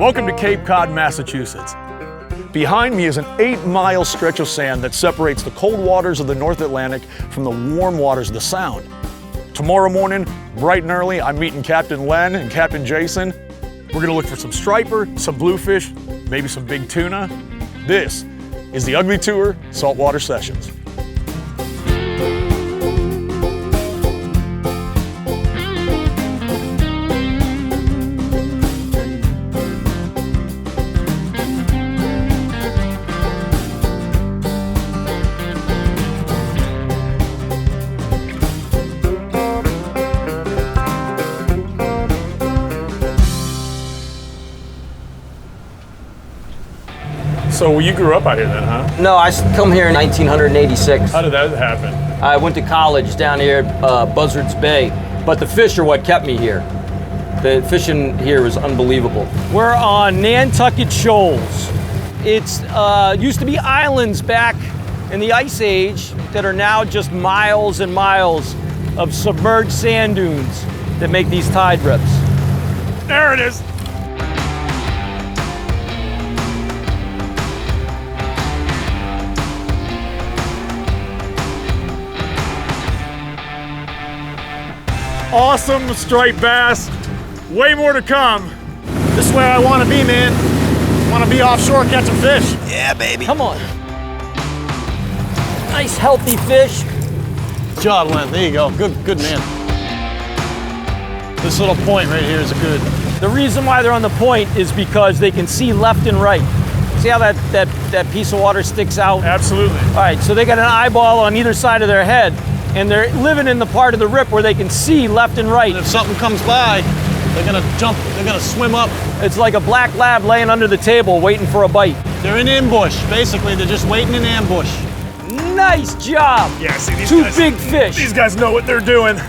Welcome to Cape Cod, Massachusetts. Behind me is an 8-mile stretch of sand that separates the cold waters of the North Atlantic from the warm waters of the Sound. Tomorrow morning, bright and early, I'm meeting Captain Len and Captain Jason. We're gonna look for some striper, some bluefish, maybe some big tuna. This is the Ugly Tour Saltwater Sessions. So you grew up out here then, huh? No, I come here in 1986. How did that happen? I went to college down here at Buzzards Bay, but the fish are what kept me here. The fishing here is unbelievable. We're on Nantucket Shoals. It's used to be islands back in the Ice Age that are now just miles and miles of submerged sand dunes that make these tide rips. There it is. Awesome striped bass. Way more to come. This is where I want to be, man. I want to be offshore catching fish. Yeah, baby. Come on. Nice, healthy fish. Good job, Len. There you go. Good man. This little point right here is good. The reason why they're on the point is because they can see left and right. See how that piece of water sticks out? Absolutely. All right, so they got an eyeball on either side of their head, and they're living in the part of the rip where they can see left and right. And if something comes by, they're gonna jump, they're gonna swim up. It's like a black lab laying under the table waiting for a bite. They're in ambush. Basically, they're just waiting in ambush. Nice job. Yeah, see these Two guys, big fish. These guys know what they're doing.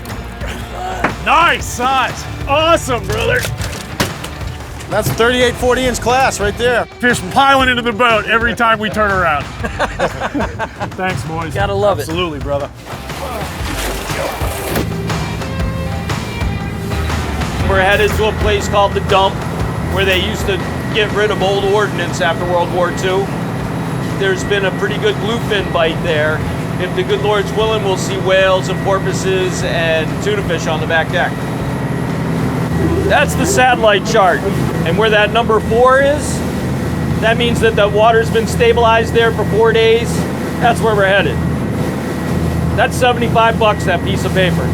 Nice size. Awesome, brother. That's 38, 40-inch class right there. Fish piling into the boat every time we turn around. Thanks, boys. Gotta love it. Absolutely, brother. We're headed to a place called the Dump, where they used to get rid of old ordnance after World War II. There's been a pretty good bluefin bite there. If the good Lord's willing, we'll see whales and porpoises and tuna fish on the back deck. That's the satellite chart. And where that number 4 is, that means that the water's been stabilized there for 4 days. That's where we're headed. That's $75, that piece of paper.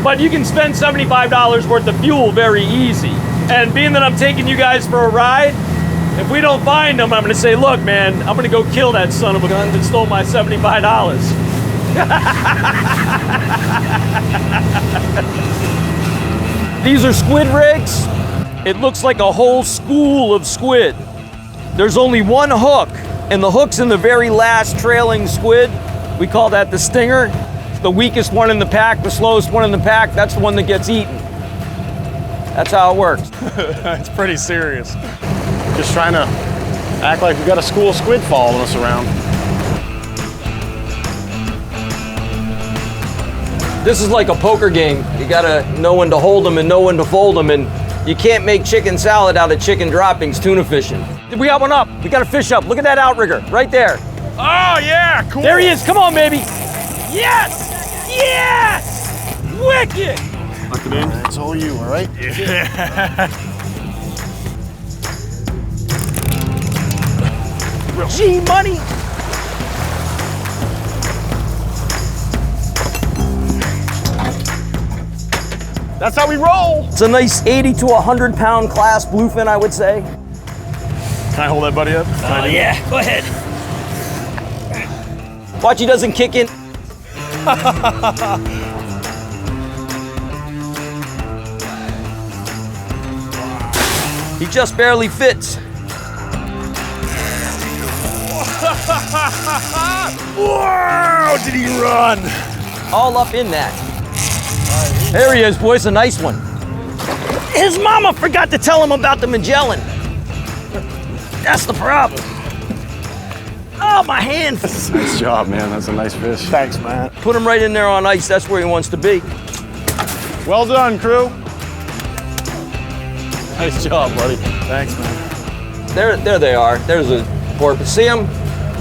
But you can spend $75 worth of fuel very easy. And being that I'm taking you guys for a ride, if we don't find them, I'm gonna say, look, man, I'm gonna go kill that son of a gun that stole my $75. These are squid rigs. It looks like a whole school of squid. There's only one hook, and the hook's in the very last trailing squid. We call that the stinger. The weakest one in the pack, the slowest one in the pack, that's the one that gets eaten. That's how it works. It's pretty serious. Just trying to act like we got a school of squid following us around. This is like a poker game. You gotta know when to hold them and know when to fold them, and you can't make chicken salad out of chicken droppings tuna fishing. We got one up. We got a fish up. Look at that outrigger right there. Oh, yeah, cool. There he is. Come on, baby. Yes! Yes! Wicked! Lock it in. It's all you, all right? Yeah. G money! That's how we roll. It's a nice 80 to 100 pound class bluefin, I would say. Can I hold that buddy up? Oh, yeah, go ahead. Watch he doesn't kick in. He just barely fits. Whoa, did he run? All up in that. There he is, boys, a nice one. His mama forgot to tell him about the Magellan. That's the problem. Oh, my hand. Nice job, man. That's a nice fish. Thanks, man. Put him right in there on ice. That's where he wants to be. Well done, crew. Nice job, buddy. Thanks, man. There they are. There's a porpoise. See him?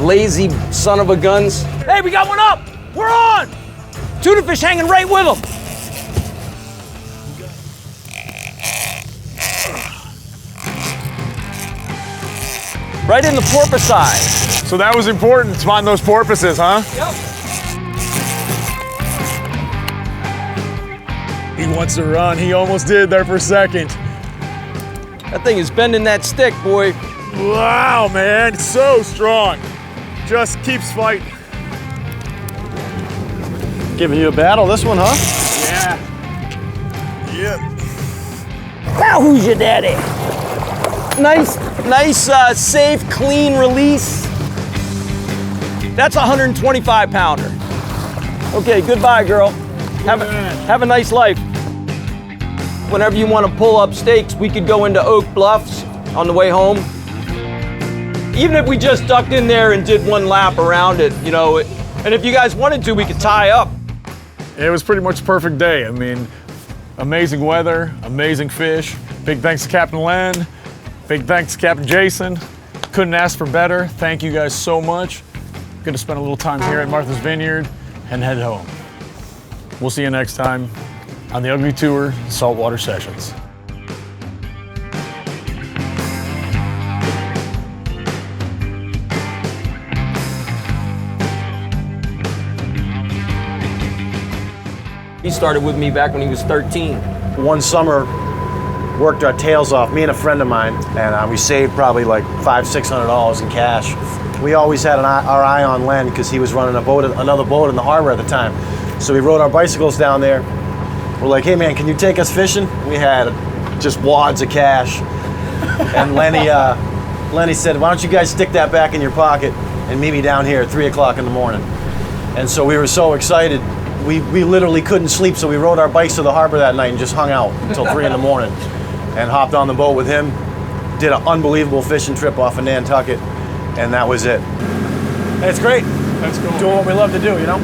Lazy son of a guns. Hey, we got one up! We're on! Tuna fish hanging right with him. Right in the porpoise eye. So that was important, spotting those porpoises, huh? Yep. He wants to run. He almost did there for a second. That thing is bending that stick, boy. Wow, man, it's so strong. Just keeps fighting. Giving you a battle, this one, huh? Yeah. Yep. Now who's your daddy? Nice, safe, clean release. That's a 125 pounder. Okay, goodbye, girl. Have a nice life. Whenever you want to pull up stakes, we could go into Oak Bluffs on the way home. Even if we just ducked in there and did one lap around it, you know, and if you guys wanted to, we could tie up. It was pretty much a perfect day. I mean, amazing weather, amazing fish. Big thanks to Captain Len. Big thanks to Captain Jason. Couldn't ask for better. Thank you guys so much. Good to spend a little time here at Martha's Vineyard and head home. We'll see you next time on the Ugly Tour Saltwater Sessions. He started with me back when he was 13. One summer, worked our tails off, me and a friend of mine, and we saved probably like $500–600 in cash. We always had our eye on Len because he was running another boat in the harbor at the time. So we rode our bicycles down there. We're like, hey man, can you take us fishing? We had just wads of cash. And Lenny said, why don't you guys stick that back in your pocket and meet me down here at 3 o'clock in the morning. And so we were so excited. We literally couldn't sleep, so we rode our bikes to the harbor that night and just hung out until 3 in the morning and hopped on the boat with him, did an unbelievable fishing trip off of Nantucket, and that was it. It's great. That's cool. Doing what we love to do, you know?